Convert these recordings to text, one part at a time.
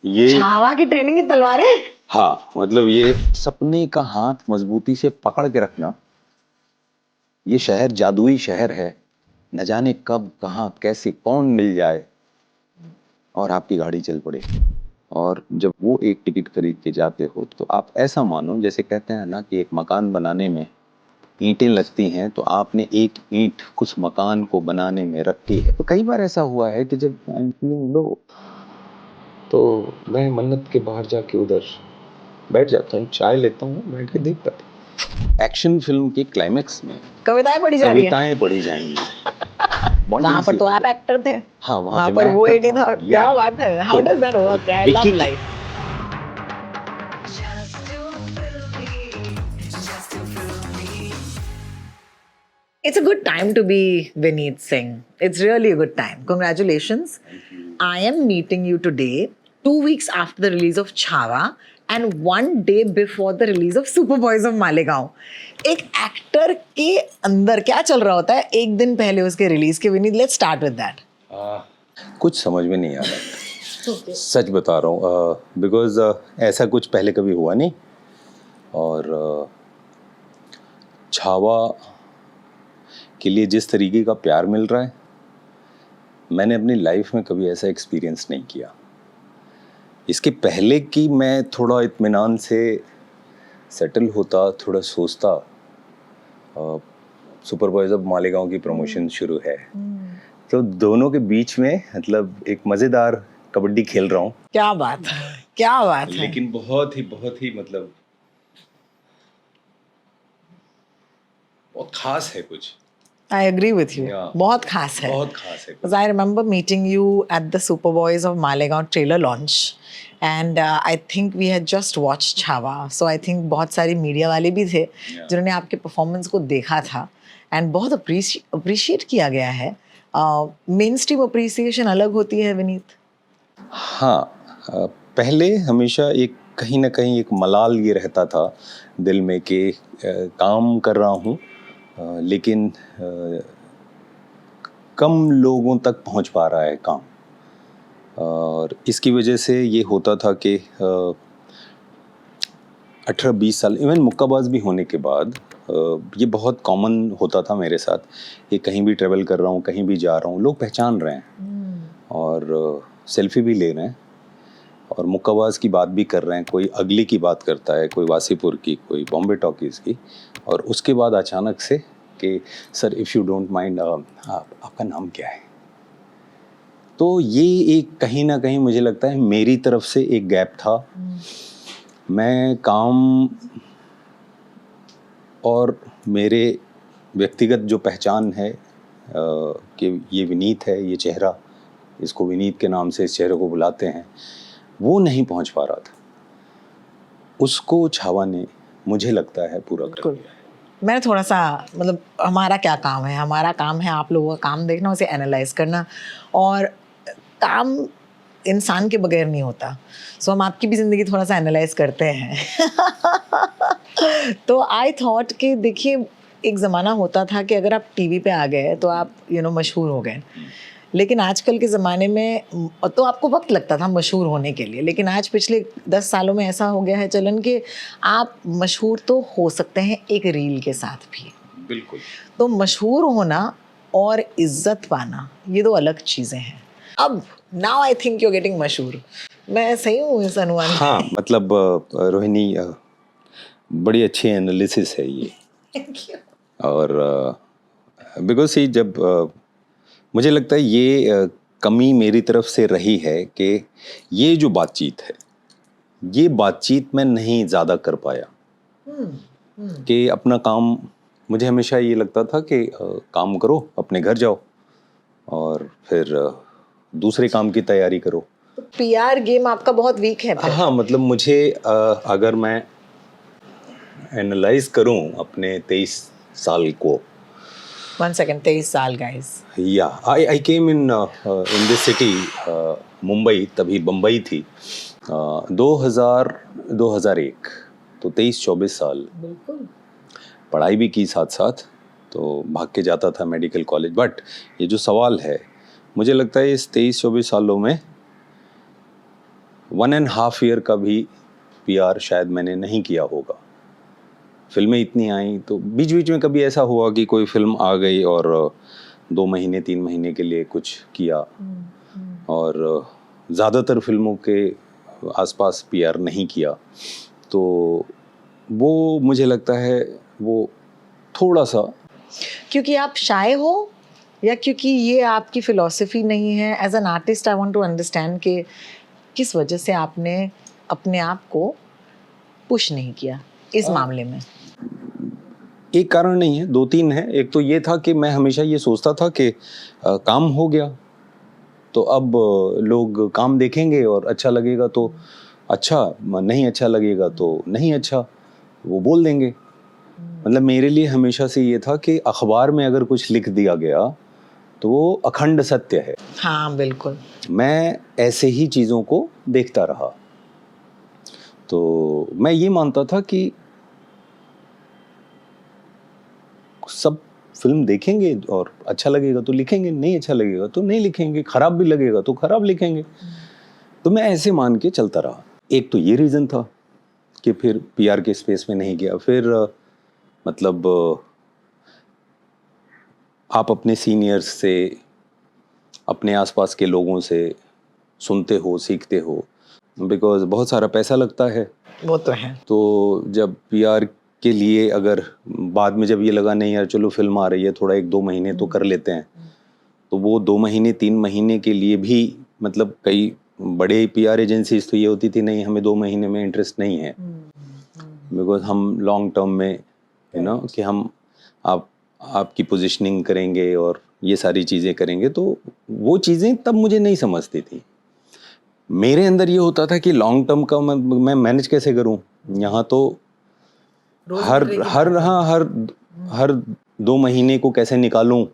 ये छावा की ट्रेनिंग की तलवारें। हाँ, मतलब ये सपने का हाथ मजबूती से पकड़ के रखना। ये शहर जादुई शहर है, न जाने कब कहाँ कैसे कौन मिल जाए और आपकी गाड़ी चल पड़े। और जब वो एक टिकट खरीद के जाते हो तो आप ऐसा मानो, जैसे कहते हैं ना कि एक मकान बनाने में ईंटें लगती हैं, तो आपने एक ईंट उस मकान को बनाने में रखी है। तो कई बार ऐसा हुआ है कि जब लो तो मैं मन्नत के बाहर जाके उधर बैठ जाता हूँ, चाय लेता हूँ, बैठ के देखता था। एक्शन फिल्म के क्लाइमेक्स में कविताएं पढ़ी जा रही है। कविताएं पढ़ी जाएंगी। वहां पर तो आप एक्टर थे। हाँ, वहां पर वो एडी था। क्या बात है, how does that work? I love life. It's a good time to be Vineet Singh. It's really a good time. Congratulations. I am meeting you today, 2 weeks after the release of Chhawa and 1 day before the release of Superboys of Malegaon. एक actor के अंदर क्या चल रहा होता है एक दिन पहले उसके रिलीज के? Vineet, let's start with that. कुछ समझ में नहीं आ रहा। सच बता रहा हूँ, बिकॉज ऐसा कुछ पहले कभी हुआ नहीं। और छावा के लिए जिस तरीके का प्यार मिल रहा है, मैंने अपनी लाइफ में कभी ऐसा एक्सपीरियंस नहीं किया। इसके पहले कि मैं थोड़ा इत्मीनान से सेटल होता, थोड़ा सोचता, सुपरबॉयज ऑफ मालेगांव की प्रमोशन शुरू है, तो दोनों के बीच में मतलब एक मज़ेदार कबड्डी खेल रहा हूँ। क्या बात है, क्या बात है। लेकिन बहुत ही मतलब बहुत खास है कुछ। I agree with you. Yeah. बहुत खास है. बहुत खास है। Because I remember meeting you at the Superboys of Malegaon trailer launch, and I think we had just watched Chhawa. So I think बहुत सारी मीडिया वाले भी थे जिन्होंने आपके परफॉर्मेंस को देखा था, and बहुत अप्रिशिएट किया गया है. मेन स्ट्रीम अप्रिसिएशन अलग होती है विनीत. हाँ, पहले हमेशा एक कहीं ना कहीं एक मलाल ये रहता था दिल में कि काम कर रहा हूँ, लेकिन कम लोगों तक पहुँच पा रहा है काम। और इसकी वजह से ये होता था कि 18-20 साल, इवन मुक्काबाज भी होने के बाद, ये बहुत कॉमन होता था मेरे साथ कि कहीं भी ट्रेवल कर रहा हूँ, कहीं भी जा रहा हूँ, लोग पहचान रहे हैं और सेल्फी भी ले रहे हैं और मुक्काबाज की बात भी कर रहे हैं। कोई अगली की बात करता है, कोई वासीपुर की, कोई बॉम्बे टॉकीज़ की, और उसके बाद अचानक से कि sir if you don't mind, आपका नाम क्या है? तो ये एक कहीं ना कहीं मुझे लगता है मेरी तरफ से एक गैप था। मैं काम और मेरे व्यक्तिगत जो पहचान है कि ये विनीत है, ये चेहरा, इसको विनीत के नाम से इस चेहरे को बुलाते हैं, वो नहीं पहुंच पा रहा था। उसको छावा ने, मुझे लगता है, पूरा कर दिया है। मैं थोड़ा सा मतलब हमारा क्या काम है? हमारा काम है आप लोगों का काम देखना, उसे एनालाइज करना, और काम इंसान के बगैर नहीं होता। सो हम आपकी भी ज़िंदगी थोड़ा सा एनालाइज करते हैं। तो आई थॉट कि देखिए, एक ज़माना होता था कि अगर आप टीवी पे आ गए तो आप मशहूर हो गए, लेकिन आजकल के ज़माने में तो आपको वक्त लगता था मशहूर होने के लिए, लेकिन आज पिछले 10 सालों में ऐसा हो गया है चलन कि आप मशहूर तो हो सकते हैं एक रील के साथ भी। बिल्कुल। तो मशहूर होना और इज्जत पाना, ये दो अलग चीज़ें हैं। अब now I think you are getting मशहूर। मैं सही हूँ इस अनुमान? हाँ, मतलब रोहिणी, बड़ी अच्छी एनालिसिस है ये। Thank you. और बिकॉज ही जब मुझे लगता है ये कमी मेरी तरफ से रही है कि ये जो बातचीत है, ये बातचीत मैं नहीं ज़्यादा कर पाया। कि अपना काम, मुझे हमेशा ये लगता था कि काम करो, अपने घर जाओ और फिर दूसरे काम की तैयारी करो। पीआर गेम आपका बहुत वीक है फिर। हाँ, मतलब मुझे अगर मैं एनालाइज करूं अपने 23 साल को, 1 सेकंड, 23 साल गाइस। या आई केम इन दिस सिटी, मुंबई, तभी बम्बई थी, 2001, तो 23-24 साल। बिल्कुल। पढ़ाई भी की साथ साथ, तो भाग के जाता था मेडिकल कॉलेज। बट ये जो सवाल है, मुझे लगता है इस 23-24 सालों में 1.5 ईयर का भी पीआर शायद मैंने नहीं किया होगा। फिल्में इतनी आई तो बीच बीच में कभी ऐसा हुआ कि कोई फिल्म आ गई और 2 महीने 3 महीने के लिए कुछ किया, और ज़्यादातर फिल्मों के आसपास पीआर नहीं किया। तो वो मुझे लगता है वो थोड़ा सा, क्योंकि आप शाय हो या क्योंकि ये आपकी फिलॉसफी नहीं है? As an artist I want to understand कि किस वजह से आपने अपने आप को पुश नहीं किया इस मामले में। एक कारण नहीं है, 2-3 है। एक तो ये था कि मैं हमेशा ये सोचता था कि काम हो गया तो अब लोग काम देखेंगे और अच्छा लगेगा तो अच्छा, नहीं अच्छा लगेगा तो नहीं अच्छा, वो बोल देंगे। मतलब मेरे लिए हमेशा से ये था कि अखबार में अगर कुछ लिख दिया गया तो वो अखंड सत्य है। हाँ बिल्कुल। मैं ऐसे ही चीज़ों को देखता रहा। तो मैं ये मानता था कि सब फिल्म देखेंगे और अच्छा लगेगा तो लिखेंगे, नहीं अच्छा लगेगा तो नहीं लिखेंगे, खराब भी लगेगा तो खराब लिखेंगे। तो मैं ऐसे मान के चलता रहा। एक तो ये रीज़न था कि फिर पीआर के स्पेस में नहीं गया। फिर मतलब आप अपने सीनियर्स से, अपने आसपास के लोगों से सुनते हो, सीखते हो, बिकॉज बहुत सारा पैसा लगता है। वो तो है। तो जब पीआर के लिए अगर बाद में जब ये लगा नहीं यार चलो फिल्म आ रही है, थोड़ा 1-2 महीने तो कर लेते हैं, तो वो 2 महीने 3 महीने के लिए भी मतलब कई बड़े पीआर एजेंसीज तो ये होती थी नहीं हमें 2 महीने में इंटरेस्ट नहीं है, बिकॉज हम लॉन्ग टर्म में कि हम आपकी पोजीशनिंग करेंगे और ये सारी चीज़ें करेंगे। तो वो चीज़ें तब मुझे नहीं समझती थी। मेरे अंदर ये होता था कि लॉन्ग टर्म का मैं मैनेज कैसे करूं। यहाँ तो हर 2 महीने को कैसे निकालूं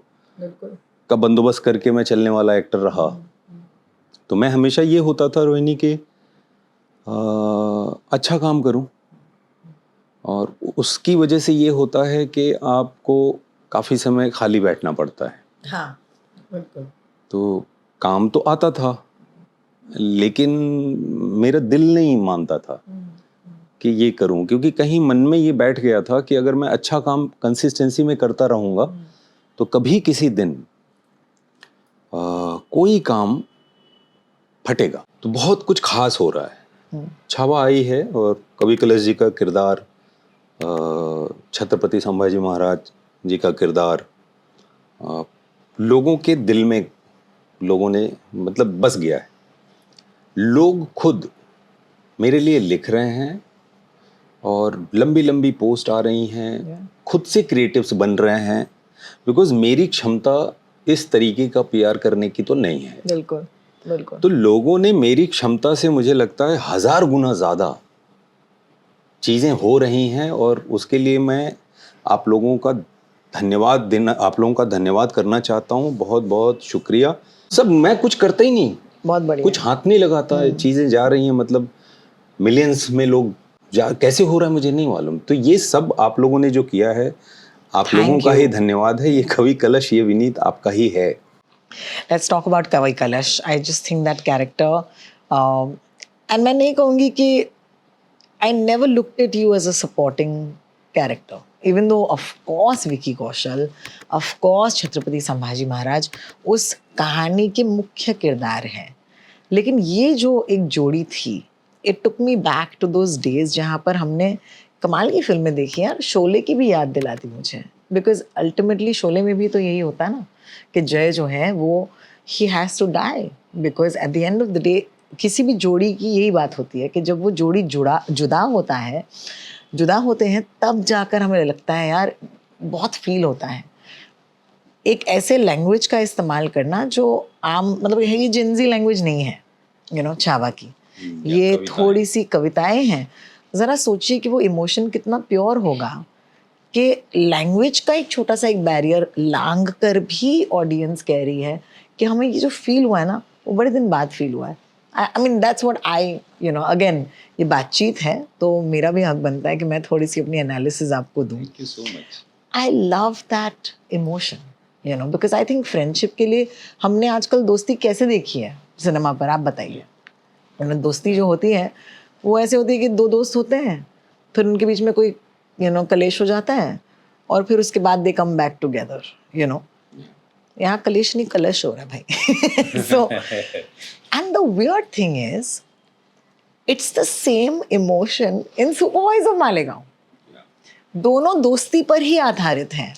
का बंदोबस्त करके मैं चलने वाला एक्टर रहा। तो मैं हमेशा ये होता था रोहिणी के अच्छा काम करूं, और उसकी वजह से ये होता है कि आपको काफ़ी समय खाली बैठना पड़ता है। हाँ बिल्कुल। तो काम तो आता था लेकिन मेरा दिल नहीं मानता था कि ये करूं, क्योंकि कहीं मन में ये बैठ गया था कि अगर मैं अच्छा काम कंसिस्टेंसी में करता रहूंगा तो कभी किसी दिन कोई काम फटेगा। तो बहुत कुछ खास हो रहा है। छावा आई है और कवि कलश जी का किरदार, छत्रपति संभाजी महाराज जी का किरदार लोगों के दिल में, लोगों ने मतलब बस गया है। लोग खुद मेरे लिए लिख रहे हैं और लंबी लंबी पोस्ट आ रही हैं, खुद से क्रिएटिव्स बन रहे हैं, बिकॉज मेरी क्षमता इस तरीके का पीआर करने की तो नहीं है। बिल्कुल बिल्कुल। तो लोगों ने मेरी क्षमता से मुझे लगता है 1000 गुना ज़्यादा चीज़ें हो रही हैं, और उसके लिए मैं आप लोगों का धन्यवाद करना चाहता हूँ। बहुत बहुत शुक्रिया। सब मैं कुछ करता ही नहीं, बहुत बढ़िया। कुछ हाथ नहीं लगाता है, चीज़ें जा रही हैं, मतलब मिलियंस में लोग कैसे हो रहा है मुझे नहीं मालूम। तो ये सब आप लोगों ने जो किया है, आप लोगों का ही धन्यवाद है। ये कवि कलश, ये विनीत आपका ही है। Let's talk about Kavai Kalash. I just think that character, and मैं नहीं कहूँगी कि I never looked at you as a supporting character. Even though, of course, Vicky Kaushal, of course, Chhatrapati Sambhaji Maharaj उस कहानी के मुख्य किरदार हैं, लेकिन ये जो एक जोड़ी थी, it took me back to those days जहाँ पर हमने कमाल की फिल्में देखी यार। शोले की भी याद दिलाती मुझे, बिकॉज अल्टीमेटली शोले में भी तो यही होता है ना कि जय जो है वो ही has to die, because at the end of the day किसी भी जोड़ी की यही बात होती है कि जब वो जोड़ी जुदा होते हैं तब जाकर हमें लगता है यार बहुत फील होता है। एक ऐसे लैंग्वेज का इस्तेमाल करना जो आम मतलब ये जिंजी लैंग्वेज नहीं है, छावा की ये थोड़ी सी कविताएं हैं। ज़रा सोचिए कि वो इमोशन कितना प्योर होगा कि लैंग्वेज का एक छोटा सा एक बैरियर लांग कर भी ऑडियंस कह रही है कि हमें ये जो फील हुआ है ना वो बड़े दिन बाद फील हुआ है। I mean that's what I again ये बातचीत है तो मेरा भी हक बनता है कि मैं थोड़ी सी अपनी एनालिसिस आपको दूं। Thank you so much. I love that emotion because I think friendship के लिए हमने आजकल दोस्ती कैसे देखी है सिनेमा पर, आप बताइए। दोस्ती जो होती है वो ऐसे होती है कि दो दोस्त होते हैं, फिर उनके बीच में कोई कलेश हो जाता है और फिर उसके बाद दे कम बैक टुगेदर, यहाँ कलेश नहीं कलश हो रहा है भाई. So and the weird thing is it's the same emotion in supervisor Malegaon. दोनों दोस्ती पर ही आधारित हैं.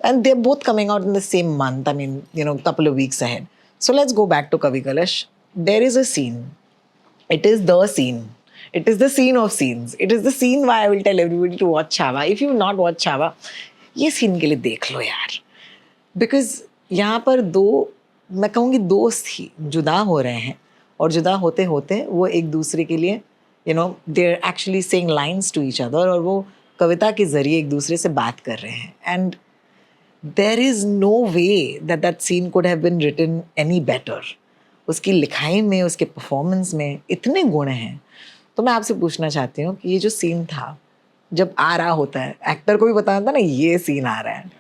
And they're both coming out in the same month. I mean, couple of weeks ahead. So let's go back to Kavi Kalash. There is a scene. It is the scene. It is the scene of scenes. It is the scene why I will tell everybody to watch Chava. If you've not watched Chava, ये scene के लिए देख लो यार. Because यहाँ पर दो, मैं कहूँगी दोस्त ही जुदा हो रहे हैं और जुदा होते होते वो एक दूसरे के लिए they're actually saying lines to each other और वो कविता के जरिए एक दूसरे से बात कर रहे हैं. And there is no way that that scene could have been written any better. उसकी लिखाई में, उसके परफॉर्मेंस में इतने गुण हैं. तो मैं आपसे पूछना चाहती हूँ कि ये जो सीन था, जब आ रहा होता है, एक्टर को भी बताना था ना ये सीन आ रहा है.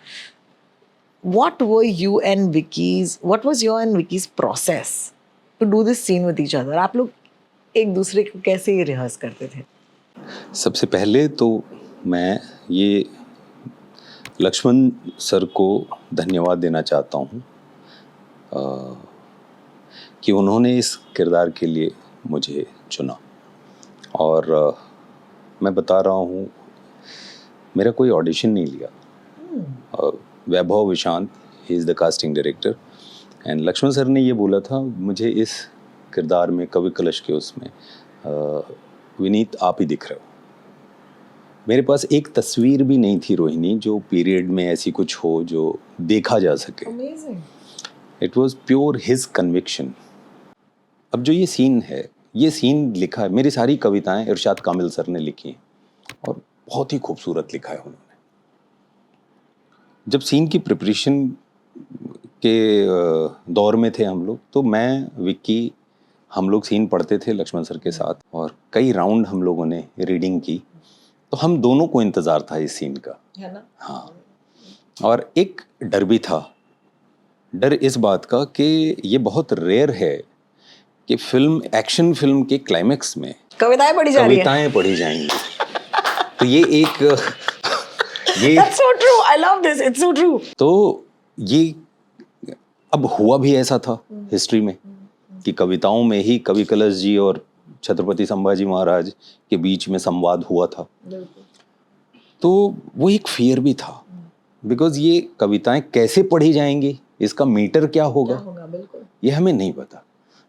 What was your and Vicky's process to do this scene with each other? आप लोग एक दूसरे को कैसे ये रिहर्स करते थे? सबसे पहले तो मैं ये लक्ष्मण सर को धन्यवाद देना चाहता हूँ कि उन्होंने इस किरदार के लिए मुझे चुना. और मैं बता रहा हूँ, मेरा कोई ऑडिशन नहीं लिया. Vaibhav Vishant, he is the casting director, and Laxman sir ने ये बोला था मुझे इस किरदार में, कवि कलश के उसमें विनीत आप ही दिख रहे हो. मेरे पास एक तस्वीर भी नहीं थी रोहिणी जो पीरियड में ऐसी कुछ हो जो देखा जा सके. It was pure his conviction. अब जो ये सीन है, ये सीन लिखा है, मेरी सारी कविताएं इरशाद कामिल सर ने लिखी हैं और बहुत ही खूबसूरत लिखा है उन्होंने. जब सीन की प्रिपरेशन के दौर में थे हम लोग, तो मैं, विक्की, हम लोग सीन पढ़ते थे लक्ष्मण सर के साथ और कई राउंड हम लोगों ने रीडिंग की. तो हम दोनों को इंतजार था इस सीन का, है ना? हाँ. और एक डर भी था, डर इस बात का कि ये बहुत रेयर है कि फिल्म, एक्शन फिल्म के क्लाइमेक्स में कविताएं पढ़ी जाएंगी. तो ये एक ये That's so true. I love this. It's so true. तो ये अब हुआ भी ऐसा था हिस्ट्री में कि कविताओं में ही कवि कलश जी और छत्रपति संभाजी महाराज के बीच में संवाद हुआ था. तो वो एक फियर भी था, बिकॉज ये कविताएं कैसे पढ़ी जाएंगी, इसका मीटर क्या होगा, ये हमें नहीं पता.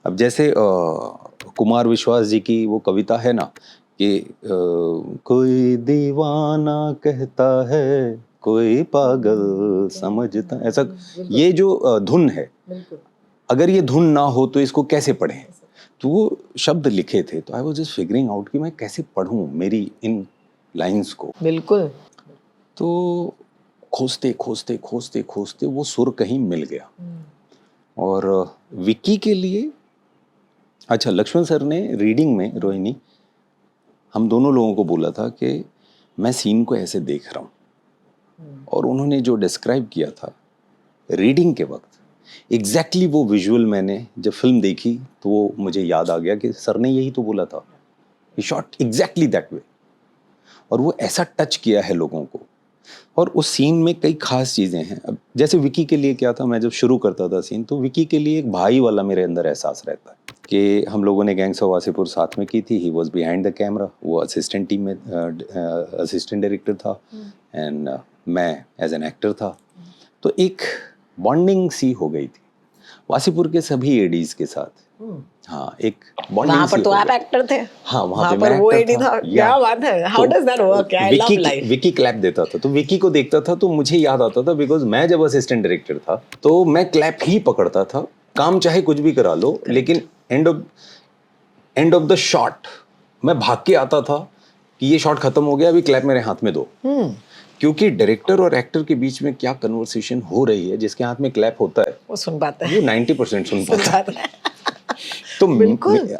अब जैसे कुमार विश्वास जी की वो कविता है ना कि कोई दीवाना कहता है, कोई पागल समझता, ऐसा. ये जो धुन है, अगर ये धुन ना हो तो इसको कैसे पढ़ें. तो वो शब्द लिखे थे, तो I was just figuring out कि मैं कैसे पढ़ूं मेरी इन लाइंस को. बिल्कुल. तो खोजते खोजते खोजते खोजते वो सुर कहीं मिल गया. और विक्की के लिए, अच्छा, लक्ष्मण सर ने रीडिंग में, रोहिणी, हम दोनों लोगों को बोला था कि मैं सीन को ऐसे देख रहा हूँ, और उन्होंने जो डिस्क्राइब किया था रीडिंग के वक्त, एग्जैक्टली वो विजुअल मैंने जब फिल्म देखी तो वो मुझे याद आ गया कि सर ने यही तो बोला था. ही शॉट एग्जैक्टली दैट वे, और वो ऐसा टच किया है लोगों को. और उस सीन में कई खास चीज़ें हैं. अब जैसे विकी के लिए क्या था, मैं जब शुरू करता था सीन, तो विकी के लिए एक भाई वाला मेरे अंदर एहसास रहता है कि हम लोगों ने गैंग्स ऑफ वासेपुर साथ में की थी. He was behind the camera, वो असिस्टेंट टीम में असिस्टेंट डायरेक्टर था, एंड मैं एज एन एक्टर था. तो एक बॉन्डिंग सी हो गई थी वासीपुर के सभी एडीज के साथ. हाँ, एक बॉन्डिंग. वहाँ पर तो आप एक्टर थे. हाँ, वहाँ पे मैं वो एक्टर एडी था. क्या बात है. How does that work? I love life. Vicky clap देता था, तो विकी को देखता था तो मुझे याद आता था, बिकॉज मैं जब असिस्टेंट डायरेक्टर था तो मैं क्लैप ही पकड़ता था. काम चाहे कुछ भी करा लो, लेकिन एंड ऑफ द शॉट मैं भाग के आता था कि ये शॉट खत्म हो गया, अभी क्लैप मेरे हाथ में दो. क्योंकि डायरेक्टर और एक्टर के बीच में क्या कन्वर्सेशन हो रही है, जिसके हाथ में क्लैप होता है वो सुन पाता है, वो 90% सुन पाता है. तो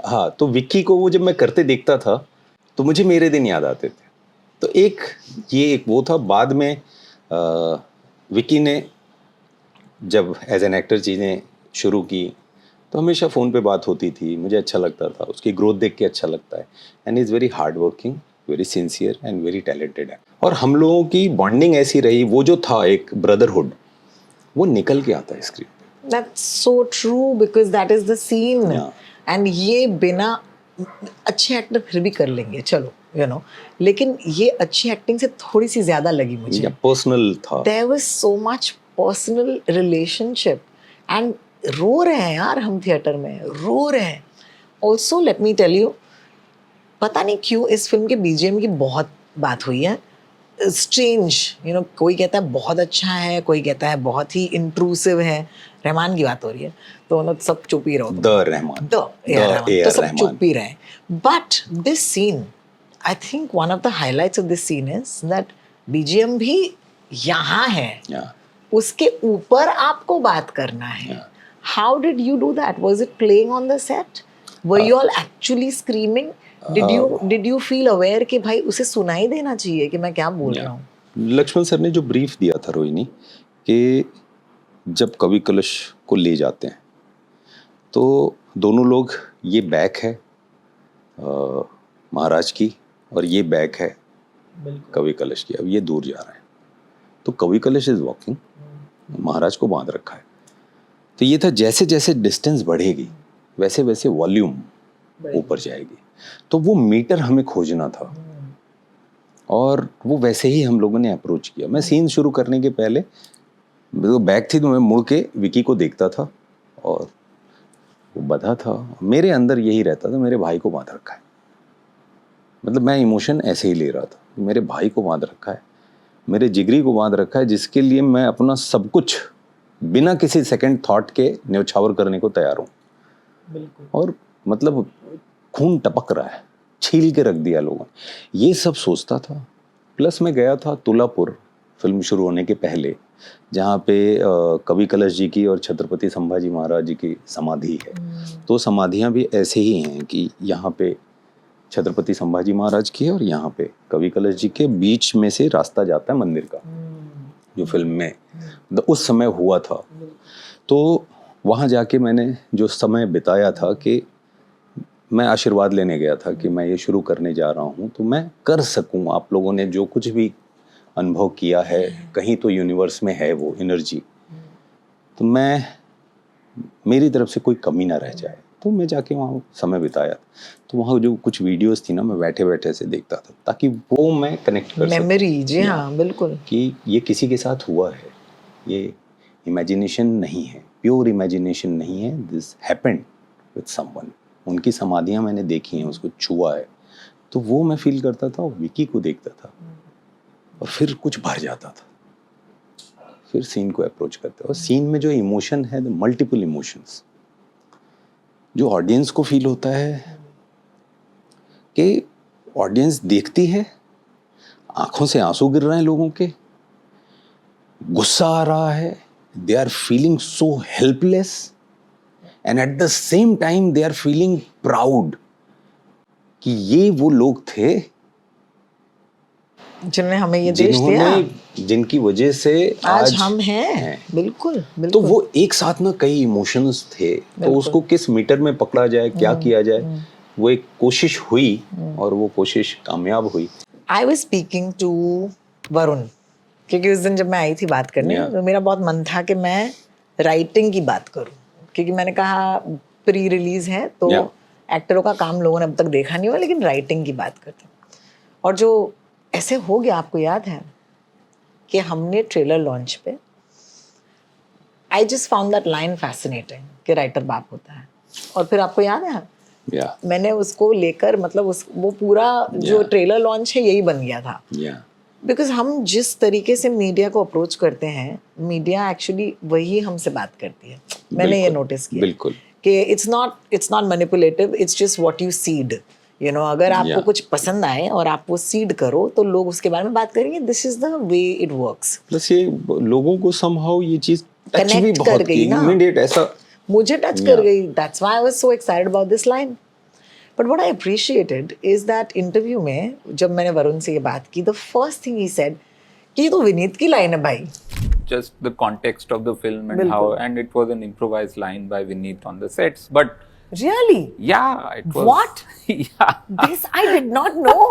हाँ, तो विक्की को वो जब मैं करते देखता था तो मुझे मेरे दिन याद आते थे. तो ये एक वो था. बाद में विक्की ने जब एज एन एक्टर चीज़ें शुरू की तो हमेशा फ़ोन पे बात होती थी, मुझे अच्छा लगता था, उसकी ग्रोथ देख के अच्छा लगता है। And is very hard working, very sincere and very talented है। और हम लोगों की बॉन्डिंग ऐसी रही, वो जो था एक ब्रदरहुड, वो निकल के आता है स्क्रीन पे। That's so true because that is the scene. Yeah. And ये बिना अच्छे एक्टर फिर भी कर लेंगे चलो लेकिन ये अच्छी एक्टिंग से थोड़ी सी ज्यादा लगी मुझे. या पर्सनल था। There was so much personal relationship and रो रहे हैं यार हम थिएटर में रो रहे हैं. Also let me tell you, पता नहीं क्यों इस फिल्म के बीजीएम की बहुत बात हुई है. स्ट्रेंज कोई कहता है बहुत अच्छा है, कोई कहता है बहुत ही इंट्रूसिव है. रहमान की बात हो रही है तो सब चुप ही रहो. द रहमान, तो सब चुप ही रहे. But this scene, I think one of the highlights of this scene is that BGM भी यहाँ है. उसके ऊपर आपको बात करना है. How did you do that? Was it playing on the set? Were you all actually screaming? Did you feel aware कि भाई उसे सुनाई देना चाहिए कि मैं क्या बोल रहा हूँ? लक्ष्मण सर ने जो ब्रीफ दिया था रोहिणी कि जब कवि कलश को ले जाते हैं तो दोनों लोग, ये बैक है महाराज की और ये बैक है कवि कलश की. अब ये दूर जा रहे हैं तो कवि कलश इज वॉकिंग, महाराज को बांध रखा है. तो ये था जैसे जैसे डिस्टेंस बढ़ेगी वैसे वैसे वॉल्यूम ऊपर जाएगी. तो वो मीटर हमें खोजना था और वो वैसे ही हम लोगों ने अप्रोच किया. मैं सीन शुरू करने के पहले तो बैक थी तो मैं मुड़ के विकी को देखता था और वो बधा था. मेरे अंदर यही रहता था, मेरे भाई को बांध रखा है. मतलब मैं इमोशन ऐसे ही ले रहा था, मेरे भाई को बांध रखा है, मेरे जिगरी को बांध रखा है, जिसके लिए मैं अपना सब कुछ बिना किसी सेकंड थॉट के न्यौछावर करने को तैयार हूँ. और मतलब खून टपक रहा है, छील के रख दिया लोगों ने, ये सब सोचता था. प्लस मैं गया था तुलापुर फिल्म शुरू होने के पहले, जहाँ पे कवि कलश जी की और छत्रपति संभाजी महाराज जी की समाधि है. तो समाधियाँ भी ऐसे ही हैं कि यहाँ पे छत्रपति संभाजी महाराज की है और यहाँ पे कवि कलश जी के बीच में से रास्ता जाता है मंदिर का, जो फिल्म में उस समय हुआ था. तो वहाँ जाके मैंने जो समय बिताया था कि मैं आशीर्वाद लेने गया था कि मैं ये शुरू करने जा रहा हूँ तो मैं कर सकूँ. आप लोगों ने जो कुछ भी अनुभव किया है कहीं तो यूनिवर्स में है वो एनर्जी, तो मैं मेरी तरफ से कोई कमी ना रह जाए. तो मैं जाके वहाँ समय बिताया. तो वहाँ जो कुछ वीडियोस थी ना, मैं बैठे बैठे से देखता था ताकि वो मैं कनेक्ट कर सकूँ. मेमोरी, जी हाँ बिल्कुल, कि ये किसी के साथ हुआ है, ये इमेजिनेशन नहीं है, प्योर इमेजिनेशन नहीं है, दिस हैपेंड विद समवन. उनकी समाधियाँ मैंने देखी हैं, उसको छुआ है. तो वो मैं फील करता था और विकी को देखता था और फिर कुछ भर जाता था. फिर सीन को अप्रोच करते. और सीन में जो इमोशन है, द मल्टीपल इमोशंस, जो ऑडियंस को फील होता है कि ऑडियंस देखती है, आंखों से आंसू गिर रहे हैं लोगों के, गुस्सा आ रहा है, they are feeling so helpless and at the same time they are feeling proud कि ये वो लोग थे जिन्होंने हमें ये देश दिया, जिनकी वजह से आज हम हैं. बिल्कुल बिल्कुल. तो वो एक साथ ना कई इमोशंस थे. तो उसको किस मीटर में पकड़ा जाए, क्या किया जाए, वो एक कोशिश हुई और वो कोशिश कामयाब हुई. I was speaking to Varun क्योंकि उस दिन जब मैं आई थी बात करने, तो मेरा बहुत मन था कि मैं राइटिंग की बात करूं, क्योंकि मैंने कहा प्री रिलीज है तो एक्टरों का काम लोगों ने अब तक देखा नहीं हुआ, लेकिन राइटिंग की बात करते. और जो ऐसे हो गया, आपको याद है कि हमने ट्रेलर लॉन्च पे, I just found that line fascinating कि राइटर बाप होता है. और फिर आपको याद है मैंने उसको लेकर, मतलब वो पूरा जो ट्रेलर लॉन्च है यही बन गया था. बिकॉज हम जिस तरीके से मीडिया को अप्रोच करते हैं, मीडिया एक्चुअली वही हमसे बात करती है. मैंने ये नोटिस किया बिल्कुल कि it's not manipulative, it's just what you seed. अगर आपको कुछ पसंद आए और आप वो सीड करो तो लोग उसके बारे में बात करेंगे. This is the way it works. बस ये लोगों को समहाउ ये चीज टच भी बहुत कर गई ना, इमीडिएट ऐसा मुझे टच कर गई. That's why I was so excited about this line. But what I appreciated is that interview में जब मैंने वरुण से ये बात की, the first thing he said कि ये तो विनीत की लाइन है भाई. just the context of the film and how, Bilkul. and it was an improvised line by Vineet on the sets. But Really? yeah, it was. What? Yeah. This I did not know.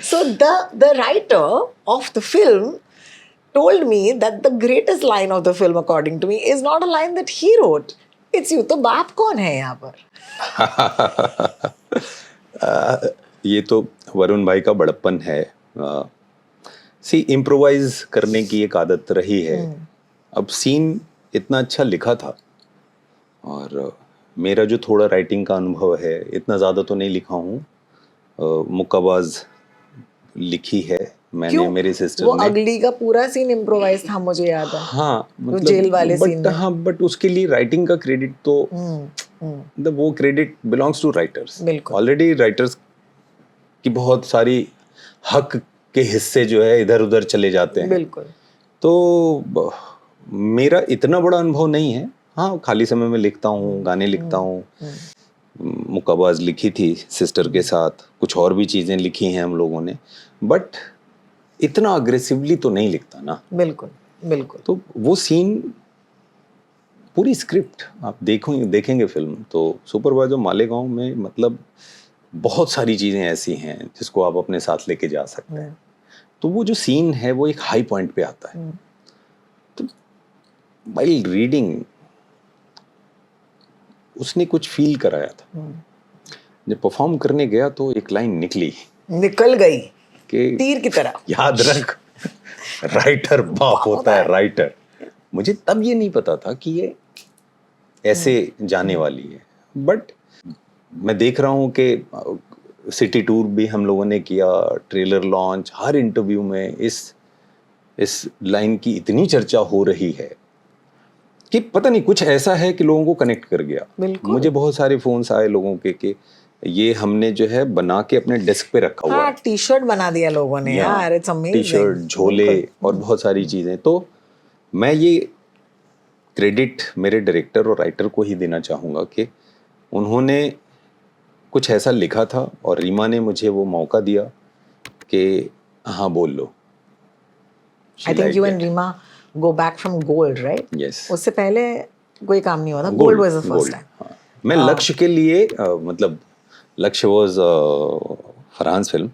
So the writer of the film told me that the greatest line of the film, according to me, is not a line that he wrote. It's you. तो बाप कौन है यहाँ पर? ये तो वरुण भाई का बड़प्पन है। सी इम्प्रोवाइज करने की एक आदत रही है। अब सीन इतना अच्छा लिखा था और मेरा जो थोड़ा राइटिंग का अनुभव है, इतना ज़्यादा तो नहीं लिखा हूँ। मुक्काबाज लिखी है मैंने क्यों? मेरे सिस्टर वो ने। अगली का पूरा सीन इम्प्रोवाइज था, मुझे याद है। हाँ, वो जेल वाले बट सीन में। हाँ, बट उसके लिए राइटिंग का क्रेडिट तो मतलब वो क्रेडिट बिलोंग्स टू राइटर्स। बिल्कुल। ऑलरेडी राइटर्स की बहुत सारी हक के हिस्से जो है इधर उधर चले जाते हैं। बिल्कुल। तो मेरा इतना बड़ा अनुभव नहीं है। हाँ, खाली समय में लिखता हूँ, गाने लिखता हूँ। मुक्काबाज लिखी थी सिस्टर के साथ, कुछ और भी चीज़ें लिखी हैं हम लोगों ने, बट इतना अग्रेसिवली तो नहीं लिखता ना। बिल्कुल बिल्कुल। तो वो सीन पूरी स्क्रिप्ट आप देखेंगे फिल्म तो सुपरवाइजर मालेगांव में मतलब बहुत सारी चीज़ें ऐसी हैं जिसको आप अपने साथ लेके जा सकते हैं। तो वो जो सीन है वो एक हाई पॉइंट पे आता है। तो व्हाइल रीडिंग उसने कुछ फील कराया था। जब परफॉर्म करने गया तो एक लाइन निकल गई कि तीर की तरह। याद रख, राइटर बाप होता है, राइटर। मुझे तब ये नहीं पता था कि ये ऐसे जाने वाली है, बट मैं देख रहा हूँ कि सिटी टूर भी हम लोगों ने किया, ट्रेलर लॉन्च, हर इंटरव्यू में इस लाइन की इतनी चर्चा हो रही है कि पता नहीं कुछ ऐसा है कि लोगों को कनेक्ट कर गया। बिल्कुल। मुझे बहुत सारे फोन्स आए लोगों के कि ये हमने जो है बना के अपने डेस्क पे रखा हुआ है। टी शर्ट बना दिया लोगों ने यार, इट्स अमेजिंग। टी शर्ट, झोले और बहुत सारी चीजें। तो मैं ये क्रेडिट मेरे डायरेक्टर और राइटर को ही देना चाहूँगा कि उन्होंने कुछ ऐसा लिखा था और रीमा ने मुझे वो मौका दिया कि हाँ बोल लो। I think you and Reema go back from gold, right? Yes. उससे पहले कोई काम नहीं हुआ था। Gold was the first time. मैं लक्ष्य के लिए मतलब लक्ष्य वाज फरहान्स फिल्म।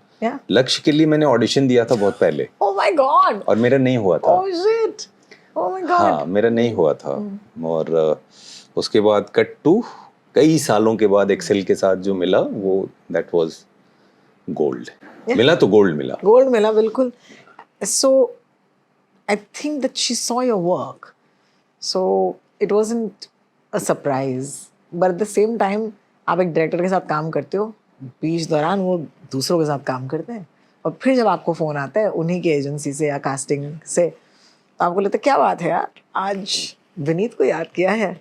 लक्ष्य के लिए मैंने ऑडिशन दिया था बहुत पहले। ओह माय गॉड। और मेरा नहीं हुआ था। Oh shit, oh my God. हाँ, मेरा नहीं हुआ था। और उसके बाद कट टू कई सालों के बाद एक्सेल के साथ जो मिला वो दैट वाज गोल्ड। मिला तो गोल्ड मिला। गोल्ड मिला, बिल्कुल। So I think that she saw your work, so it wasn't a surprise, but at the same time आप एक डायरेक्टर के साथ काम करते हो, बीच दौरान वो दूसरों के साथ काम करते हैं, और फिर जब आपको फ़ोन आता है उन्हीं की एजेंसी से या कास्टिंग से, तो आपको लगता है क्या बात है यार, आज विनीत को याद किया है।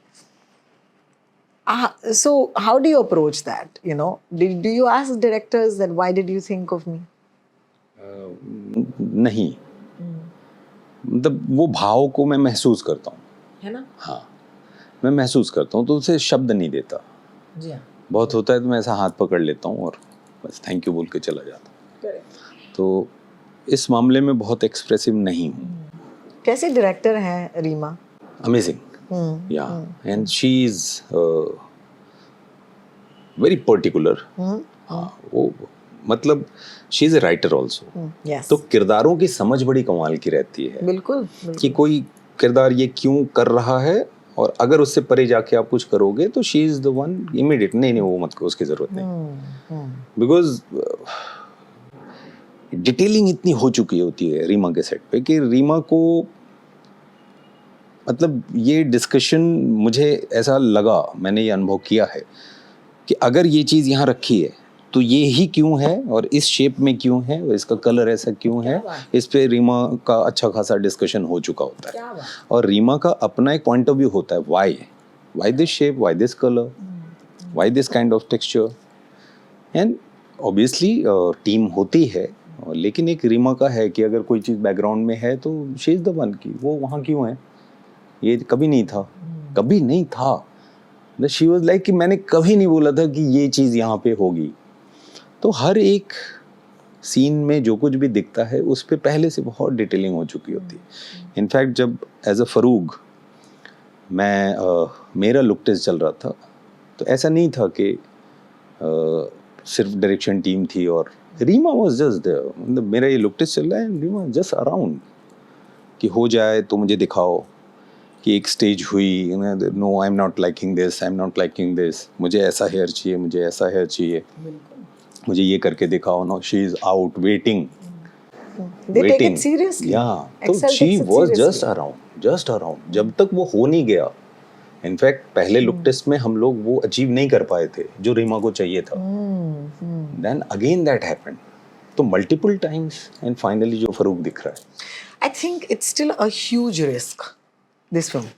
So how do you approach that? You know, do you ask directors that why did you think of me? नहीं, मतलब वो भाव को मैं महसूस करता हूँ, है ना? हाँ, मैं महसूस करता हूँ तो उसे शब्द नहीं देता। जी हाँ। बहुत होता है तो मैं ऐसा हाथ पकड़ लेता हूँ और बस थैंक यू बोल के चला जाता हूँ। तो इस मामले में बहुत एक्सप्रेसिव नहीं हूँ। कैसे डायरेक्टर हैं रीमा? अमेजिंग, या, and she is very particular. हाँ, वो मतलब she is a writer also. Yes. तो किरदारों की समझ बड़ी कमाल की रहती है। बिल्कुल, कि कोई किरदार ये क्यों कर रहा है, और अगर उससे परे जाके आप कुछ करोगे तो she is the one immediate, नहीं वो मत करो, उसकी जरूरत नहीं। बिकॉज डिटेलिंग इतनी हो चुकी होती है रीमा के सेट पे कि रीमा को मतलब ये डिस्कशन, मुझे ऐसा लगा, मैंने ये अनुभव किया है कि अगर ये चीज़ यहाँ रखी है तो ये ही क्यों है, और इस शेप में क्यों है, और इसका कलर ऐसा क्यों है, इस पे रीमा का अच्छा खासा डिस्कशन हो चुका होता है। और रीमा का अपना एक पॉइंट ऑफ व्यू होता है, why this shape, why this colour, why this kind of texture. And obviously team होती है, लेकिन एक रीमा का है कि अगर कोई चीज़ बैकग्राउंड में है तो शी इज़ द वन की वो वहाँ क्यों है, ये कभी नहीं था, कभी नहीं था। शी वाज लाइक कि मैंने कभी नहीं बोला था कि ये चीज़ यहाँ पे होगी। तो हर एक सीन में जो कुछ भी दिखता है उस पे पहले से बहुत डिटेलिंग हो चुकी होती है। इनफैक्ट जब एज अ फरूक मेरा लुक टेस्ट चल रहा था तो ऐसा नहीं था कि सिर्फ डायरेक्शन टीम थी और रीमा वाज जस्ट देयर, मतलब मेरा ये लुक टेस्ट चल रहा है, रीमा जस्ट अराउंड कि हो जाए तो मुझे दिखाओ कि एक स्टेज हुई, no I am not liking this, I am not liking this, मुझे ऐसा हेयर चाहिए, मुझे ऐसा हेयर चाहिए, मुझे ये करके दिखाओ। No she is out waiting, They take it seriously. या तो Excel she takes it was seriously. Just around जब तक वो हो नहीं गया। इनफैक्ट पहले लुक टेस्ट में हम लोग वो अचीव नहीं कर पाए थे जो रीमा को चाहिए था। देन अगेन दैट हैपेंड, तो मल्टीपल टाइम्स एंड फाइनली जो फरूक दिख रहा है। I think it's still a huge risk, this film.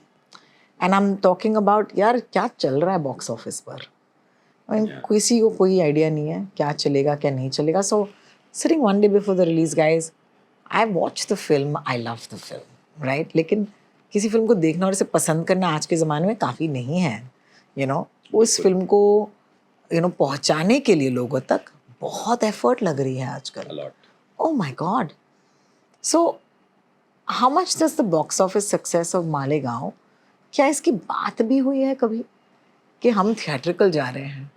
And I'm talking about यार क्या चल रहा है बॉक्स ऑफिस पर। I mean, किसी को कोई आइडिया नहीं है क्या चलेगा क्या नहीं चलेगा। So sitting one day before the release, guys, I watched the film, I love the film, right? लेकिन किसी फिल्म को देखना और इसे पसंद करना आज के ज़माने में काफ़ी नहीं है, you know. उस फिल्म को पहुंचाने के लिए लोगों तक बहुत एफर्ट लग रही है आजकल। Oh my God. So how much does the box office success of Malegaon, क्या इसकी बात भी हुई है कभी कि हम थिएट्रिकल जा रहे हैं?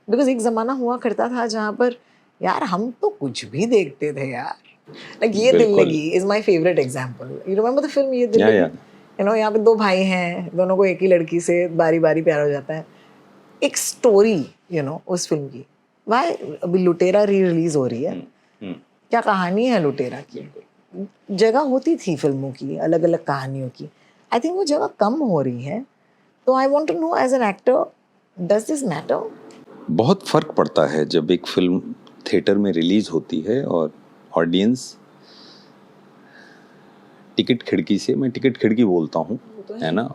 बिकॉज एक ज़माना हुआ करता था जहाँ पर यार हम तो कुछ भी देखते थे यार। लाइक ये दिल लगी is my favourite example. You remember the film ये दिल लगी? यू नो यहाँ पे दो भाई हैं, दोनों को एक ही लड़की से बारी बारी प्यार हो जाता है। एक स्टोरी उस फिल्म की, वाई अभी लुटेरा री रिलीज हो रही है, क्या कहानी है लुटेरा की। जगह होती थी फिल्मों की अलग अलग कहानियों की, आई थिंक वो जगह कम हो रही है। तो I want to know as an actor, does this matter? बहुत फर्क पड़ता है जब एक फिल्म थिएटर में रिलीज होती है और ऑडियंस टिकट खिड़की से, मैं टिकट खिड़की बोलता हूँ, है ना।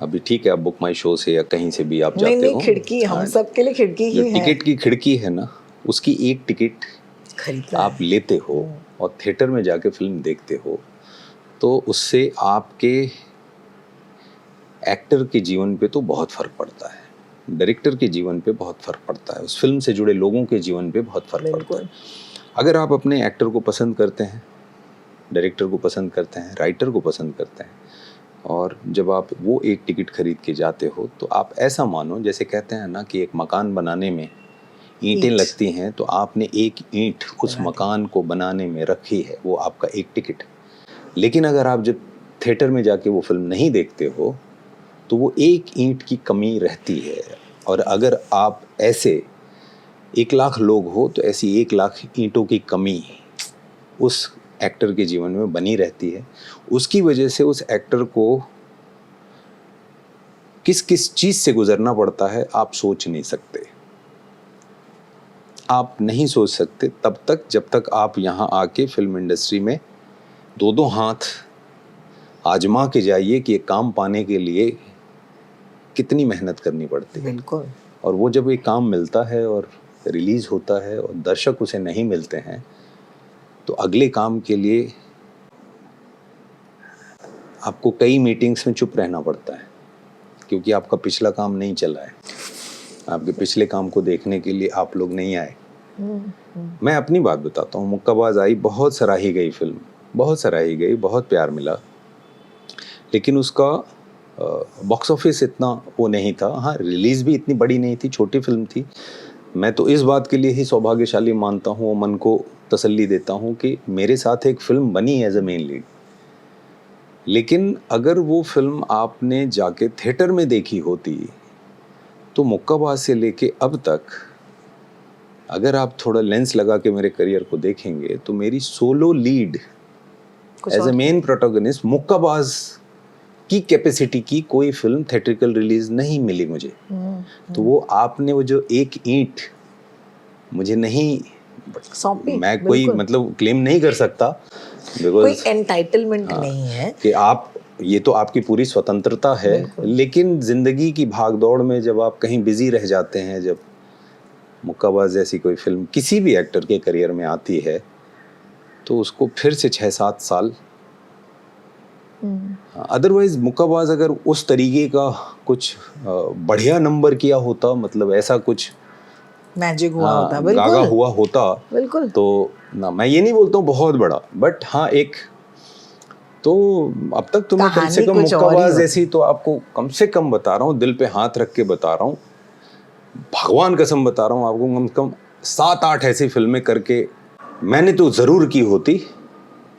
अभी ठीक है, आप बुक माई शो से या कहीं से भी आप जाते हो, खिड़की हम सब के लिए खिड़की ही है। टिकट की खिड़की है ना, उसकी एक टिकट खरीदता आप लेते हो और थिएटर में जाके फिल्म देखते हो, तो उससे आपके एक्टर के जीवन पे तो बहुत फर्क पड़ता है, डायरेक्टर के जीवन पे बहुत फर्क पड़ता है, उस फिल्म से जुड़े लोगों के जीवन पे बहुत फर्क पड़ता है। अगर आप अपने एक्टर को पसंद करते हैं, डायरेक्टर को पसंद करते हैं, राइटर को पसंद करते हैं, और जब आप वो एक टिकट खरीद के जाते हो तो आप ऐसा मानो जैसे कहते हैं ना कि एक मकान बनाने में ईंटें लगती हैं, तो आपने एक ईंट उस मकान को बनाने में रखी है, वो आपका एक टिकट। लेकिन अगर आप जब थिएटर में जाके वो फिल्म नहीं देखते हो तो वो एक ईंट की कमी रहती है। और अगर आप ऐसे 1,00,000 लोग हो तो ऐसी 1,00,000 ईंटों की कमी उस एक्टर के जीवन में बनी रहती है। उसकी वजह से उस एक्टर को किस किस चीज़ से गुजरना पड़ता है आप सोच नहीं सकते। आप नहीं सोच सकते तब तक जब तक आप यहाँ आके फिल्म इंडस्ट्री में दो हाथ आजमा के जाइए कि एक काम पाने के लिए कितनी मेहनत करनी पड़ती है। बिल्कुल। और वो जब एक काम मिलता है और रिलीज़ होता है और दर्शक उसे नहीं मिलते हैं तो अगले काम के लिए आपको कई मीटिंग्स में चुप रहना पड़ता है, क्योंकि आपका पिछला काम नहीं चला है, आपके पिछले काम को देखने के लिए आप लोग नहीं आए। मैं अपनी बात बताता हूँ, मुक्काबाज आई, बहुत सराही गई फिल्म, बहुत सराही गई, बहुत प्यार मिला, लेकिन उसका बॉक्स ऑफिस इतना वो नहीं था। हाँ, रिलीज़ भी इतनी बड़ी नहीं थी, छोटी फिल्म थी। मैं तो इस बात के लिए ही सौभाग्यशाली मानता हूँ और मन को तसल्ली देता हूँ कि मेरे साथ एक फिल्म बनी एज अ मेन लीड। लेकिन अगर वो फिल्म आपने जाके थिएटर में देखी होती तो मुक्काबाज से लेके अब तक अगर आप थोड़ा लेंस लगा के मेरे करियर को देखेंगे तो मेरी solo lead as a main protagonist Mukkabaaz की कैपेसिटी की कोई फिल्म थिएट्रिकल रिलीज नहीं मिली मुझे। तो वो आपने वो जो एक ईंट मुझे नहीं सौंपी, मैं कोई मतलब क्लेम नहीं कर सकता, कोई एंटाइटलमेंट नहीं है कि आप, ये तो आपकी पूरी स्वतंत्रता है, लेकिन जिंदगी की भागदौड़ में जब आप कहीं बिजी रह जाते हैं, जब मुक्काबाज जैसी कोई फिल्म किसी भी एक्टर के करियर में आती है तो उसको फिर से 6-7 साल, अदरवाइज मुक्काबाज अगर उस तरीके का कुछ बढ़िया नंबर किया होता, मतलब ऐसा कुछ मैजिक हुआ होता, गागा हुआ होता, बिल्कुल, तो ना मैं ये नहीं बोलता हूँ बहुत बड़ा, बट हाँ एक तो अब तक तो मैं कम से कहानी कम कुछ और ही मुक्काबाज होती। ऐसी तो आपको कम से कम बता रहा हूँ, दिल पे हाथ रख के बता रहा हूँ, भगवान कसम बता रहा हूँ आपको, कम से कम 7-8 ऐसी फिल्में करके मैंने तो जरूर की होती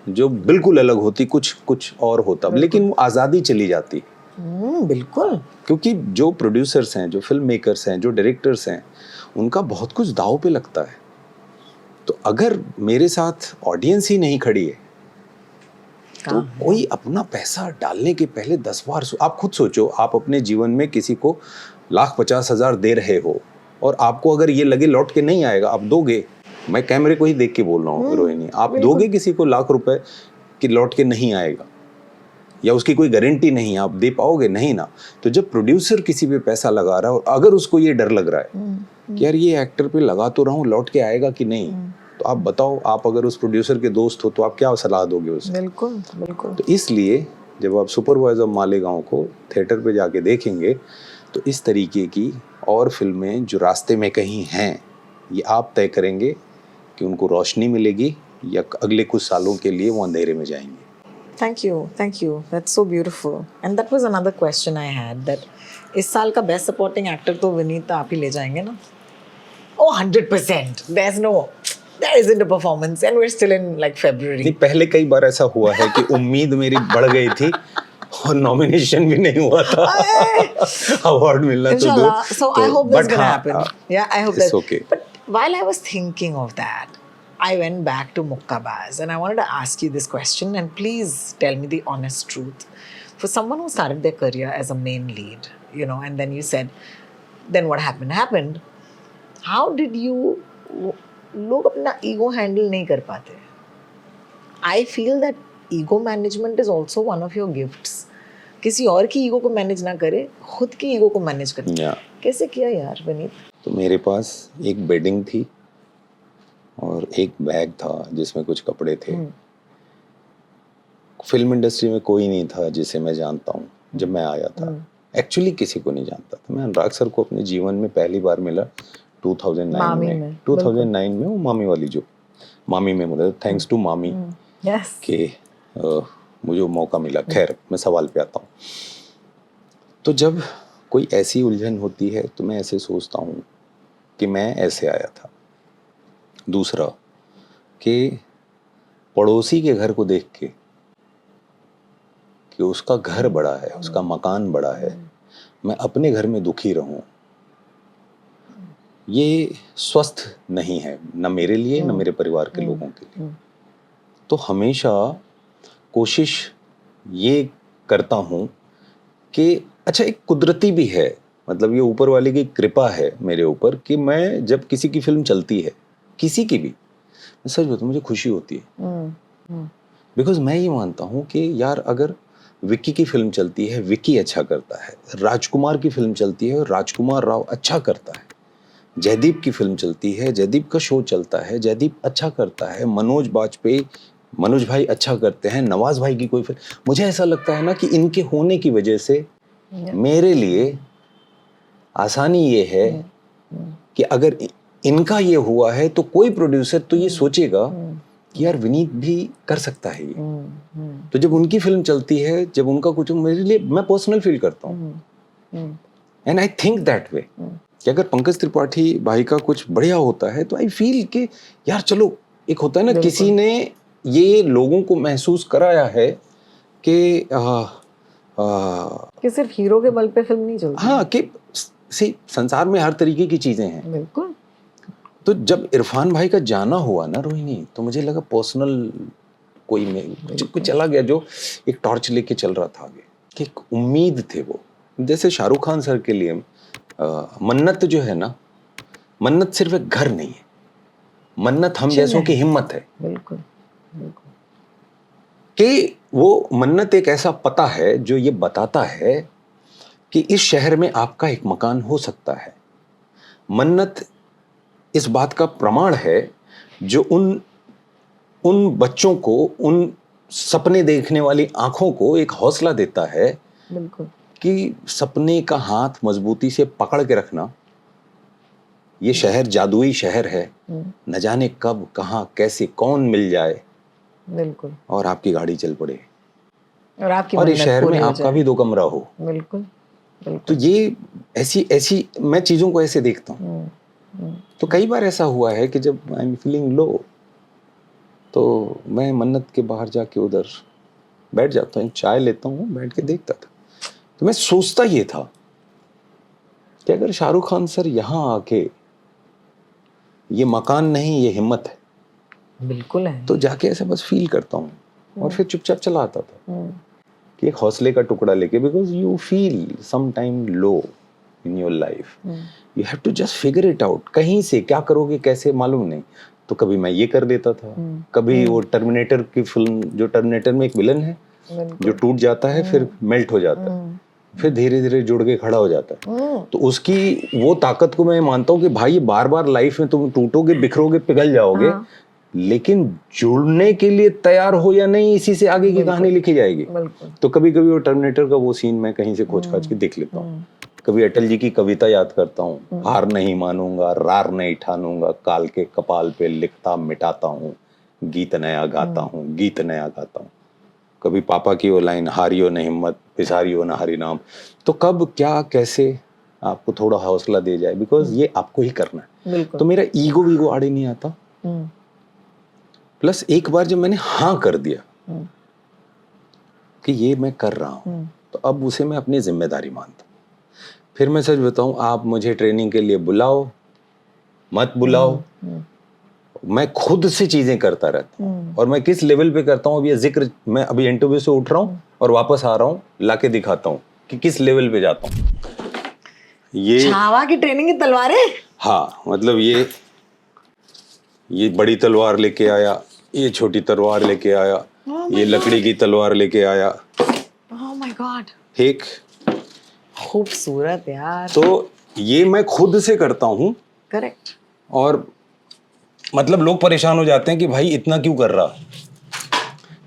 जो बिल्कुल अलग होती, कुछ कुछ और होता, लेकिन वो आज़ादी चली जाती। बिल्कुल। क्योंकि जो प्रोड्यूसर्स हैं, जो फिल्म मेकर्स हैं, जो डायरेक्टर्स हैं, उनका बहुत कुछ दांव पे लगता है। तो अगर मेरे साथ ऑडियंस ही नहीं खड़ी है तो कोई अपना पैसा डालने के पहले 10 बार आप खुद सोचो, आप अपने जीवन में किसी को 1,50,000 दे रहे हो और आपको अगर ये लगे लौट के नहीं आएगा, आप दोगे? मैं कैमरे को ही देख के बोल रहा हूँ रोहिणी, आप दोगे किसी को ₹1,00,000 कि लौट के नहीं आएगा, या उसकी कोई गारंटी नहीं, आप दे पाओगे? नहीं ना। तो जब प्रोड्यूसर किसी पे पैसा लगा रहा है और अगर उसको ये डर लग रहा है कि यार ये एक्टर पे लगा तो रहा हूँ, लौट के आएगा कि नहीं, तो आप बताओ, आप अगर उस प्रोड्यूसर के दोस्त हो तो आप क्या सलाह दोगे उसे? बिल्कुल बिल्कुल। तो इसलिए जब आप सुपरवाइजर मालेगांव को थिएटर पे जाके देखेंगे तो इस तरीके की और फिल्में जो रास्ते में कहीं हैं, ये आप तय करेंगे कि उनको रोशनी मिलेगी या अगले कुछ सालों के लिए वो अंधेरे में जाएंगे। Thank you, thank you. That's so beautiful. And that was another question I had, that इस साल का बेस्ट सपोर्टिंग एक्टर तो विनीत आप ही ले जाएंगे ना? Oh, 100%. There isn't a performance and we're still in like February. नहीं, पहले कई बार ऐसा हुआ है कि उम्मीद मेरी बढ़ गई थी और नॉमिनेशन भी नहीं हुआ था, अवार्ड मिलना तो दूर। Inshallah. So I hope that's but going to हाँ, happen. Yeah, I hope it's that. okay. But while I was thinking of that, I went back to Mukkabaz and I wanted to ask you this question, and please tell me the honest truth. For someone who started their career as a main lead, you know, and then you said, then what happened. How did you लोग अपना ego handle नहीं कर पाते? I feel that ego management is also one of your gifts. किसी और की ego को manage ना करे, खुद की ईगो को मैनेज करे। Yeah. कैसे किया यार विनीत? तो मेरे पास एक बेडिंग थी और एक बैग था जिसमें कुछ कपड़े थे। फिल्म इंडस्ट्री में कोई नहीं था जिसे मैं जानता हूँ जब मैं आया था। एक्चुअली किसी को नहीं जानता था। मैं अनुराग सर को अपने जीवन में पहली बार मिला 2009 में 2009 में, वो मामी वाली जो मामी में मुझे थैंक्स टू मामी कि मुझे मौका मिला। खैर मैं सवाल पे आता हूँ। तो जब कोई ऐसी उलझन होती है तो मैं ऐसे सोचता हूँ कि मैं ऐसे आया था। दूसरा कि पड़ोसी के घर को देख के कि उसका घर बड़ा है, उसका मकान बड़ा है, मैं अपने घर में दुखी रहूं, ये स्वस्थ नहीं है, न मेरे लिए न मेरे परिवार के लोगों के लिए। तो हमेशा कोशिश ये करता हूं कि अच्छा, एक कुदरती भी है, मतलब ये ऊपर वाले की कृपा है मेरे ऊपर कि मैं जब किसी की फिल्म चलती है, किसी की भी, मैं सच बताऊं मुझे खुशी होती है। बिकॉज मैं ये मानता हूं कि यार अगर विक्की की फिल्म चलती है, विक्की अच्छा करता है, राजकुमार की फिल्म चलती है, राजकुमार राव अच्छा करता है, जयदीप की फिल्म चलती है, जयदीप का शो चलता है, जयदीप अच्छा करता है, मनोज बाजपेयी, मनोज भाई अच्छा करते हैं, नवाज भाई की कोई फिल्म, मुझे ऐसा लगता है ना कि इनके होने की वजह से मेरे लिए आसानी ये है कि अगर इनका ये हुआ है तो कोई प्रोड्यूसर तो ये सोचेगा कि यार विनीत भी कर सकता है ये। तो जब उनकी फिल्म चलती है, जब उनका कुछ, मेरे लिए मैं पर्सनल फील करता हूँ and I think that way कि अगर पंकज त्रिपाठी भाई का कुछ बढ़िया होता है तो आई फील कि यार चलो, एक होता है ना किसी ने ये लोगों को महसूस कराया है कि सिर्फ हीरो के बल पे फिल्म नहीं चलती। हाँ, कि संसार में हर तरीके की चीजें हैं। बिल्कुल। तो जब इरफान भाई का जाना हुआ ना रोहिणी, तो मुझे लगा पर्सनल कोई चला गया जो एक टॉर्च लेके चल रहा था आगे, कि एक उम्मीद थे वो। जैसे शाहरुख खान सर के लिए मन्नत जो है ना, मन्नत सिर्फ एक घर नहीं है, मन्नत हम जैसों की हिम्मत है। बिल्कुल बिल्कुल। कि वो मन्नत एक ऐसा पता है जो ये बताता है कि इस शहर में आपका एक मकान हो सकता है। मन्नत इस बात का प्रमाण है जो उन बच्चों को, उन सपने देखने वाली आंखों को एक हौसला देता है। बिल्कुल। कि सपने का हाथ मजबूती से पकड़ के रखना, ये शहर जादुई शहर है, न जाने कब कहाँ कैसे कौन मिल जाए बिल्कुल। और आपकी गाड़ी चल पड़े और आपकी और इस मन्नत शहर में पूरी हो आपका जाए। भी 2 कमरा हो। बिल्कुल तो बिल्कुल। ये ऐसी ऐसी मैं चीजों को ऐसे देखता हूँ। तो कई बार ऐसा हुआ है कि जब आई एम फीलिंग लो तो मैं मन्नत के बाहर जाके उधर बैठ जाता हूँ, चाय लेता हूँ, बैठ के देखता था। तो मैं सोचता ये था कि अगर शाहरुख खान सर यहाँ आके, ये मकान नहीं ये हिम्मत है, बिल्कुल है। तो जाके ऐसा बस फील करता हूँ और फिर चुपचाप चला आता था कि एक हौसले का टुकड़ा लेके, because you feel some time low in your life, you have to just figure it out. कहीं से क्या करोगे कैसे मालूम नहीं। तो कभी मैं ये कर देता था, कभी वो टर्मिनेटर की फिल्म, जो टर्मिनेटर में एक विलन है जो टूट जाता है फिर मेल्ट हो जाता है, फिर धीरे धीरे जुड़ के खड़ा हो जाता है। तो उसकी वो ताकत को मैं मानता हूँ कि भाई बार बार लाइफ में तुम टूटोगे, बिखरोगे, पिघल जाओगे, लेकिन जुड़ने के लिए तैयार हो या नहीं, इसी से आगे की कहानी लिखी जाएगी। तो कभी कभी वो टर्मिनेटर का वो सीन मैं कहीं से खोज खाच के देख लेता हूँ। कभी अटल जी की कविता याद करता हूँ, हार नहीं मानूंगा, रार नहीं ठानूंगा, काल के कपाल पे लिखता मिटाता हूँ, गीत नया गाता हूँ, गीत नया गाता हूँ। कभी पापा की वो लाइन, हारियो न हिम्मत, पिसारियो न हरि नाम। तो कब क्या कैसे आपको थोड़ा हौसला दे जाए, बिकॉज ये आपको ही करना है। तो मेरा ईगो वीगो आड़े नहीं आता। प्लस एक बार जब मैंने हाँ कर दिया कि ये मैं कर रहा हूं, तो अब उसे मैं अपनी जिम्मेदारी मानता हूं। फिर मैं सच बताऊं, आप मुझे ट्रेनिंग के लिए बुलाओ मत बुलाओ, मैं खुद से चीजें करता रहता हूं। और मैं किस लेवल पे करता हूं, अब ये जिक्र, मैं अभी इंटरव्यू से उठ रहा हूं और वापस आ रहा हूं, लाके दिखाता हूं कि किस लेवल पे जाता हूं। ये छावा की ट्रेनिंग की तलवारें। हाँ, मतलब ये बड़ी तलवार लेके आया, ये छोटी तलवार लेके आया, ये लकड़ी की तलवार लेके आया। ओह माय गॉड, ठीक, खूबसूरत यार। तो ये मैं खुद से करता हूँ। करेक्ट। और मतलब लोग परेशान हो जाते हैं कि भाई इतना क्यों कर रहा,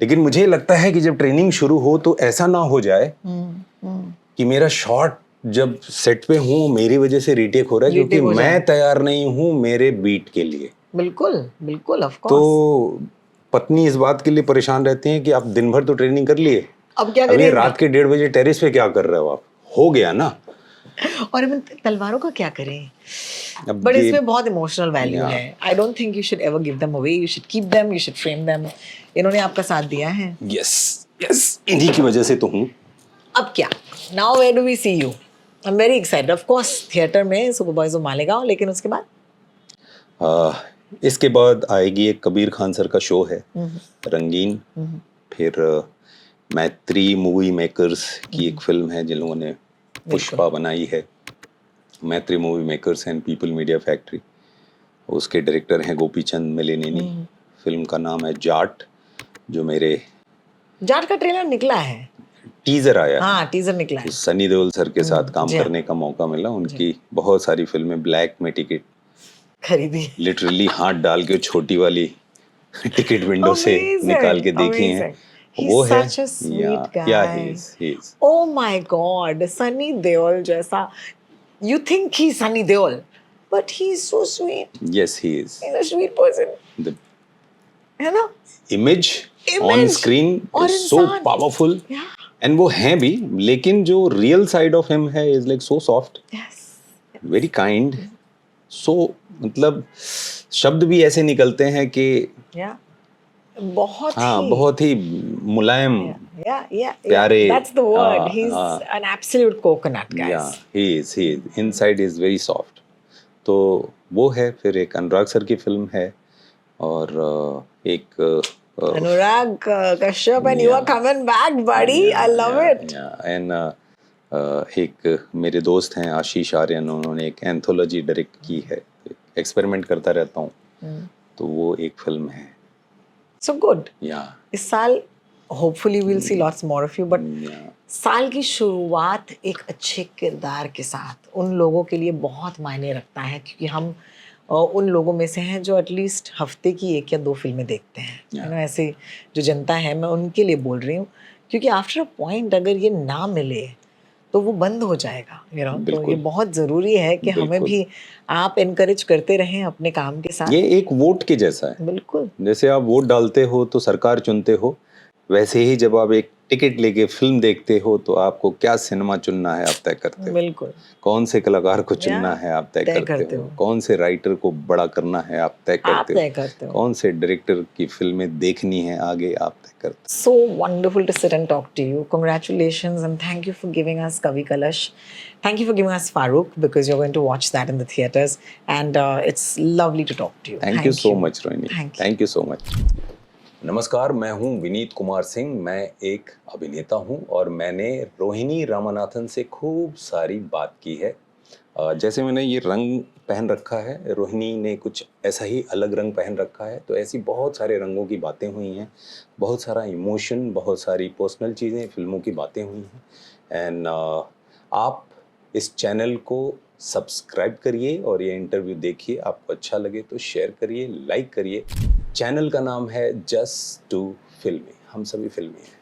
लेकिन मुझे लगता है कि जब ट्रेनिंग शुरू हो तो ऐसा ना हो जाए कि मेरा शॉट जब सेट पे हूँ मेरी वजह से रीटेक हो रहा है, क्योंकि मैं तैयार नहीं हूँ मेरे बीट के लिए। बिल्कुल बिल्कुल, ऑफ कोर्स। तो पत्नी इस बात के लिए परेशान रहती है कि आप दिन भर तो ट्रेनिंग कर लिए, अब क्या करेंगे? रात के 1:30 बजे टेरेस पे क्या कर रहे हो आप? हो गया ना। और इन तलवारों का क्या करें? बट इसमें बहुत इमोशनल वैल्यू है। I don't think you should ever give them away, you should keep them, you should frame them. इन्होंने आपका साथ दिया है। यस यस, इन्हीं की वजह से तो हूँ। अब क्या, now where do we see you? I am very excited. Of course theatre में सुपर बॉयज ऑफ मालेगांव, लेकिन उसके बाद इसके बाद आएगी एक कबीर खान सर का शो है रंगीन। फिर मैत्री मूवी मेकर्स की एक फिल्म है जिन लोगों ने पुष्पा बनाई है, मैत्री movie makers and people media factory. उसके डायरेक्टर हैं गोपीचंद मिलेनिनी। फिल्म का नाम है जाट, जो मेरे जाट का ट्रेलर निकला है, टीजर आया। हाँ, टीजर निकला है। तो सनी देओल सर के साथ काम करने का मौका मिला। उनकी बहुत सारी फिल्में ब्लैक में टिकट खरीदी, लिटरली हाथ डाल के छोटी वाली टिकट विंडो से निकाल के देखी हैं। वो है या he is oh my God, Sunny Deol जैसा। You think he Sunny Deol, but he is so sweet. Yes he is, he is a sweet person, the है ना? Image on screen is so powerful. And वो हैं भी, लेकिन जो रियल साइड ऑफ हिम है is like so soft, very kind. So मतलब शब्द भी ऐसे निकलते हैं कि बहुत ही मुलायम, प्यारे। That's the word. He's an absolute coconut, guys. Yeah, he is. Inside is very soft. तो वो है। फिर एक अनुराग सर की फिल्म है और एक Anurag Kashyap, and you are coming back, buddy. I love it. And एक मेरे दोस्त हैं आशीष आर्यन, उन्होंने एक एंथोलॉजी डायरेक्ट की है। एक्सपेरिमेंट करता रहता हूँ, तो वो एक फिल्म है। So good. इस साल hopefully we'll see lots more of you, but साल की शुरुआत एक अच्छे किरदार के साथ उन लोगों के लिए बहुत मायने रखता है, क्योंकि हम उन लोगों में से हैं जो एटलीस्ट हफ्ते की 1 या 2 फिल्में देखते हैं। ना ऐसे जो जनता है, मैं उनके लिए बोल रही हूँ, क्योंकि आफ्टर अ पॉइंट अगर ये ना मिले तो वो बंद हो जाएगा, you know. तो बिल्कुल। ये बहुत ज़रूरी है कि हमें बिल्कुल। भी आप एनकरेज करते रहें अपने काम के साथ। ये एक वोट के जैसा है। बिल्कुल। जैसे आप वोट डालते हो तो सरकार चुनते हो, वैसे ही जब आप एक टिकट लेके फिल्म देखते हो तो आपको क्या सिनेमा चुनना है आप तय करते हो, बिल्कुल। कौन से कलाकार को चुनना है आप तय करते हो, कौन से राइटर को बड़ा करना है आप तय आप करते तय हो, करते हो। कौन से डायरेक्टर की फिल्में देखनी है आगे आप तय करते हो। So wonderful to sit and talk to you. Congratulations and thank you for giving us Kavi Kalash. Thank you for giving us Farooq, because you're going to watch that in the theaters, and it's lovely to talk to you. Thank you so much Rohini, Thank you. Thank you so much. नमस्कार, मैं हूं विनीत कुमार सिंह, मैं एक अभिनेता हूं और मैंने रोहिणी रामानाथन से खूब सारी बात की है। जैसे मैंने ये रंग पहन रखा है, रोहिणी ने कुछ ऐसा ही अलग रंग पहन रखा है, तो ऐसी बहुत सारे रंगों की बातें हुई हैं, बहुत सारा इमोशन, बहुत सारी पर्सनल चीज़ें, फिल्मों की बातें हुई हैं। एंड आप इस चैनल को सब्सक्राइब करिए और ये इंटरव्यू देखिए, आपको अच्छा लगे तो शेयर करिए, लाइक करिए। चैनल का नाम है जस्ट टू फिल्मी, हम सभी फिल्मी हैं।